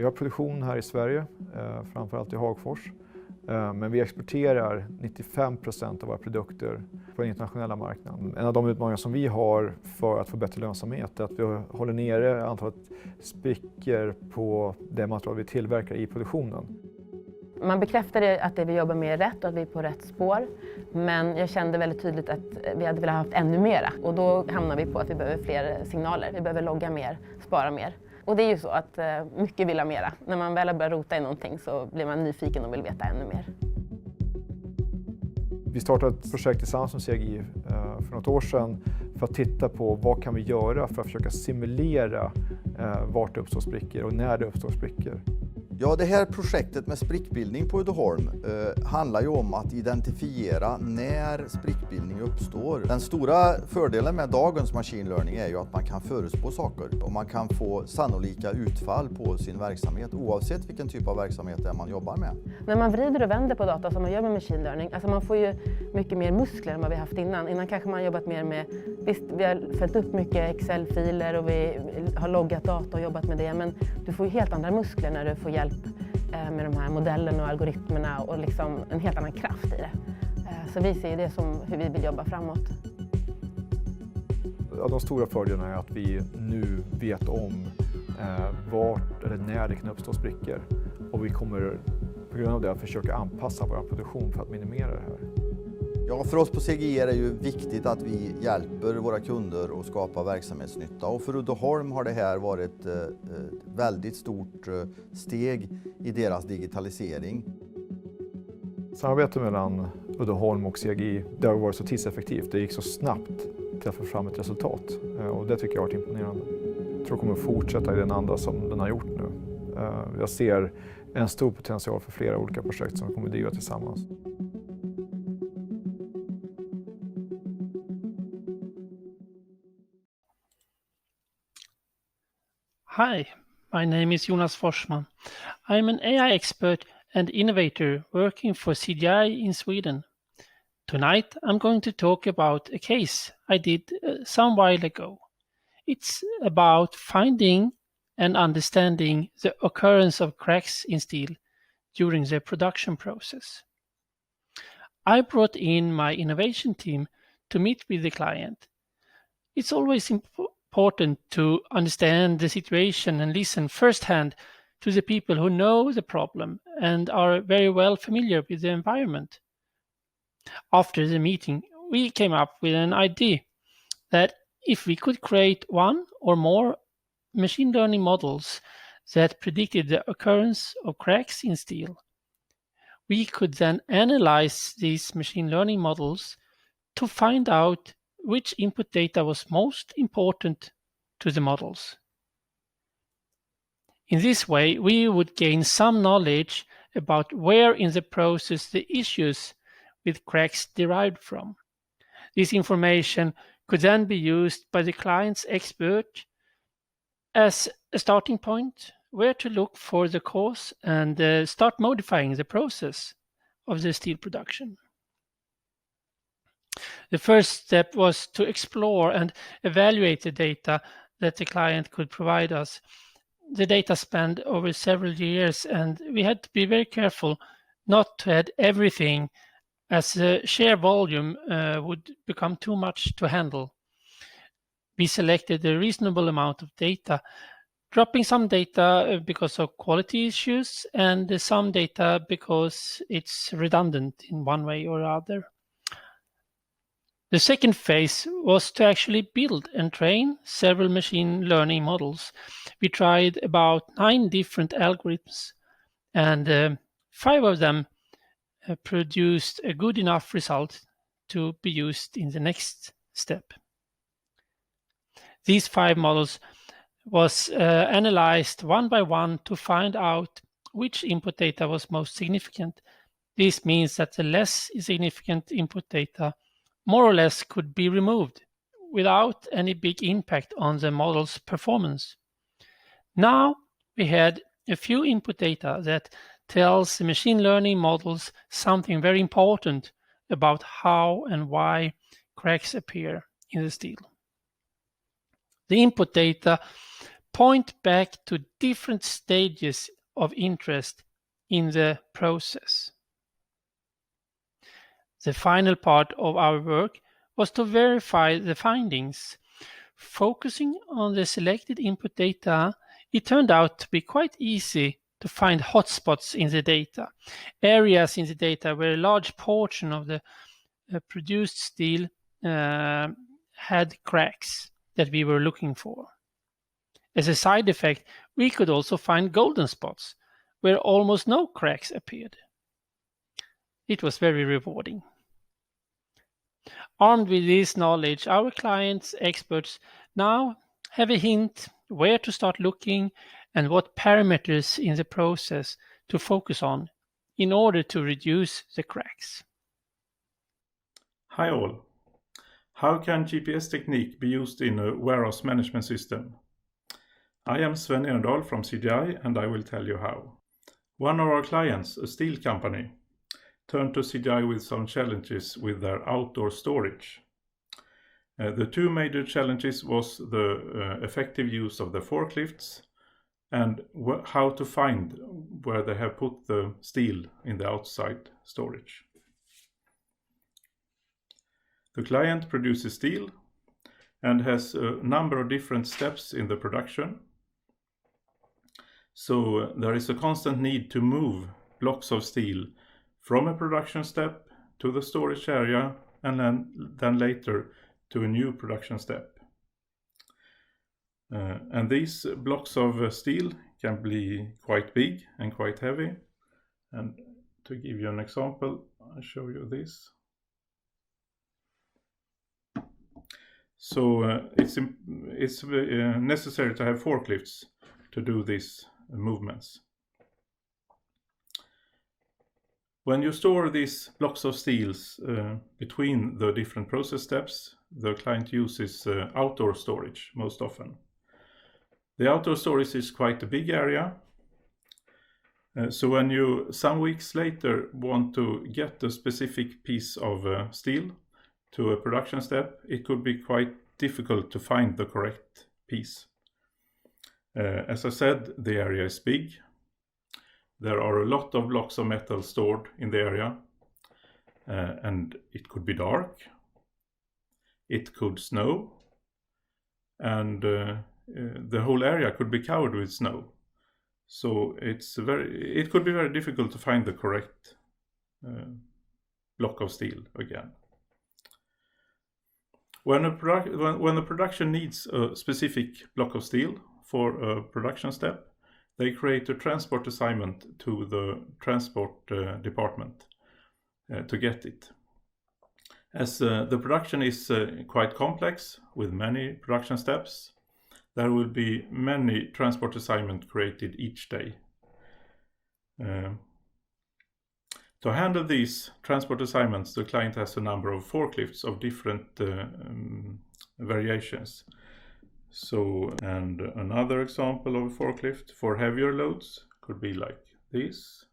Vi har produktion här i Sverige, framförallt i Hagfors. Men vi exporterar 95% av våra produkter på den internationella marknaden. En av de utmaningar som vi har för att få bättre lönsamhet är att vi håller nere antalet sprickor på det material vi tillverkar i produktionen. Man bekräftade att det vi jobbar med är rätt och att vi är på rätt spår. Men jag kände väldigt tydligt att vi hade velat ha haft ännu mera. Och då hamnar vi på att vi behöver fler signaler. Vi behöver logga mer, spara mer. Och det är ju så att mycket vill ha mera. När man väl börjar rota i någonting så blir man nyfiken och vill veta ännu mer. Vi startade ett projekt tillsammans med CGI för något år sedan för att titta på vad kan vi göra för att försöka simulera vart det uppstår sprickor och när det uppstår sprickor. Ja, det här projektet med sprickbildning på Uddeholm handlar ju om att identifiera när sprickbildning uppstår. Den stora fördelen med dagens machine learning är ju att man kan förutspå saker och man kan få sannolika utfall på sin verksamhet oavsett vilken typ av verksamhet det är man jobbar med. När man vrider och vänder på data som man gör med machine learning, alltså man får ju mycket mer muskler än vad vi haft innan. Innan kanske man jobbat mer med, visst vi har följt upp mycket Excel-filer och vi har loggat data och jobbat med det, men du får ju helt andra muskler när du får hjälp med de här modellerna och algoritmerna och liksom en helt annan kraft i det. Så vi ser det som hur vi vill jobba framåt. Ja, de stora fördelarna är att vi nu vet om vart eller när det kan uppstå sprickor. Och vi kommer på grund av det att försöka anpassa vår produktion för att minimera det här. Ja, för oss på CGI är det ju viktigt att vi hjälper våra kunder att skapa verksamhetsnytta. Och för Uddeholm har det här varit ett väldigt stort steg i deras digitalisering. Samarbetet mellan Uddeholm och CGI det har varit så tidseffektivt. Det gick så snabbt till att få fram ett resultat. Och det tycker jag har varit imponerande. Jag tror det kommer fortsätta i den anda som den har gjort nu. Jag ser en stor potential för flera olika projekt som vi kommer driva tillsammans. Hi, my name is Jonas Forsman. I'm an AI expert and innovator working for CGI in Sweden. Tonight I'm going to talk about a case I did some while ago. It's about finding and understanding the occurrence of cracks in steel during the production process. I brought in my innovation team to meet with the client. It's always important to understand the situation and listen firsthand to the people who know the problem and are very well familiar with the environment. After the meeting, we came up with an idea that if we could create one or more machine learning models that predicted the occurrence of cracks in steel, we could then analyze these machine learning models to find out which input data was most important to the models. In this way, we would gain some knowledge about where in the process the issues with cracks derived from. This information could then be used by the client's expert as a starting point where to look for the cause and start modifying the process of the steel production. The first step was to explore and evaluate the data that the client could provide us. The data spanned over several years, and we had to be very careful not to add everything, as the sheer volume would become too much to handle. We selected a reasonable amount of data, dropping some data because of quality issues and some data because it's redundant in one way or other. The second phase was to actually build and train several machine learning models. We tried about 9 different algorithms, and 5 of them produced a good enough result to be used in the next step. These 5 models was analyzed one by one to find out which input data was most significant. This means that the less significant input data more or less could be removed without any big impact on the model's performance. Now we had a few input data that tells the machine learning models something very important about how and why cracks appear in the steel. The input data point back to different stages of interest in the process. The final part of our work was to verify the findings. Focusing on the selected input data, it turned out to be quite easy to find hotspots in the data, areas in the data where a large portion of the produced steel had cracks that we were looking for. As a side effect, we could also find golden spots where almost no cracks appeared. It was very rewarding. Armed with this knowledge, our clients, experts, now have a hint where to start looking and what parameters in the process to focus on in order to reduce the cracks. Hi all. How can GPS technique be used in a warehouse management system? I am Sven Erendal from CGI and I will tell you how. One of our clients, a steel company, turned to CGI with some challenges with their outdoor storage. The two major challenges was the effective use of the forklifts and how to find where they have put the steel in the outside storage. The client produces steel and has a number of different steps in the production. So there is a constant need to move blocks of steel from a production step to the storage area and then later to a new production step. And these blocks of steel can be quite big and quite heavy. And to give you an example, I'll show you this. So it's necessary to have forklifts to do these movements. When you store these blocks of steels between the different process steps, the client uses outdoor storage most often. The outdoor storage is quite a big area. So when you some weeks later want to get a specific piece of steel to a production step, it could be quite difficult to find the correct piece. As I said, the area is big. There are a lot of blocks of metal stored in the area, and it could be dark, it could snow, and the whole area could be covered with snow. So it could be very difficult to find the correct block of steel again. When the production needs a specific block of steel for a production step, they create a transport assignment to the transport department to get it. As the production is quite complex with many production steps, there will be many transport assignments created each day. To handle these transport assignments, the client has a number of forklifts of different variations. So, and another example of a forklift for heavier loads could be like this.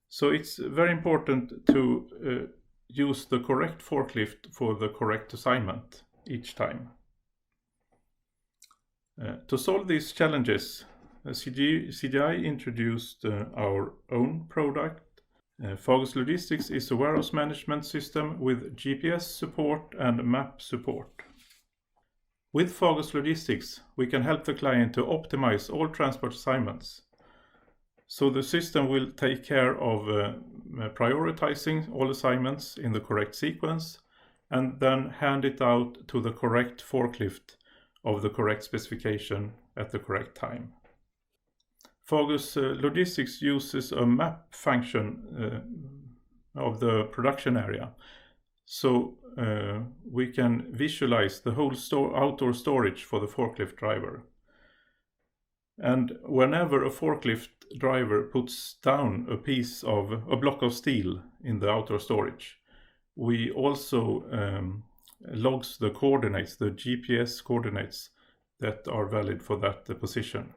So it's very important to use the correct forklift for the correct assignment each time. To solve these challenges, CGI introduced our own product. FAGUS Logistics is a warehouse management system with GPS support and map support. With FAGUS Logistics, we can help the client to optimize all transport assignments. So the system will take care of prioritizing all assignments in the correct sequence and then hand it out to the correct forklift of the correct specification at the correct time. FAGUS Logistics uses a map function of the production area, so we can visualize the whole outdoor storage for the forklift driver. And whenever a forklift driver puts down a block of steel in the outdoor storage, we also logs the coordinates, the GPS coordinates that are valid for that position.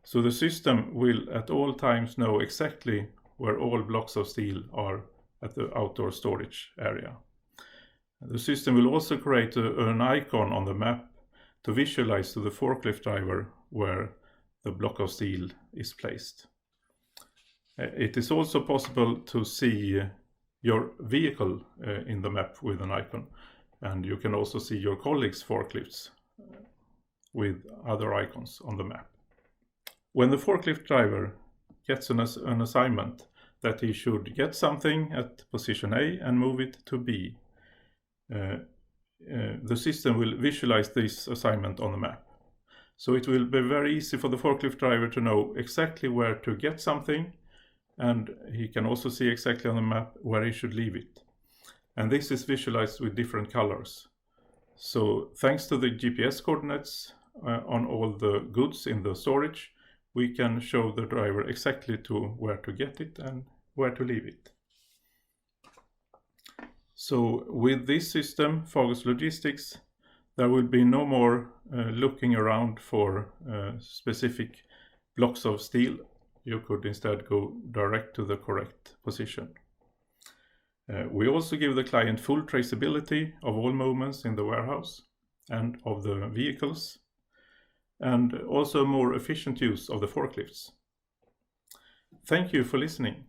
So the system will at all times know exactly where all blocks of steel are at the outdoor storage area. The system will also create an icon on the map to visualize to the forklift driver where the block of steel is placed. It is also possible to see your vehicle in the map with an icon, and you can also see your colleagues' forklifts with other icons on the map. When the forklift driver gets an assignment that he should get something at position A and move it to B, the system will visualize this assignment on the map. So it will be very easy for the forklift driver to know exactly where to get something, and he can also see exactly on the map where he should leave it. And this is visualized with different colors. So thanks to the GPS coordinates on all the goods in the storage, we can show the driver exactly to where to get it and where to leave it. So with this system, FAGUS Logistics, there will be no more looking around for specific blocks of steel. You could instead go direct to the correct position. We also give the client full traceability of all movements in the warehouse and of the vehicles, and also more efficient use of the forklifts. Thank you for listening.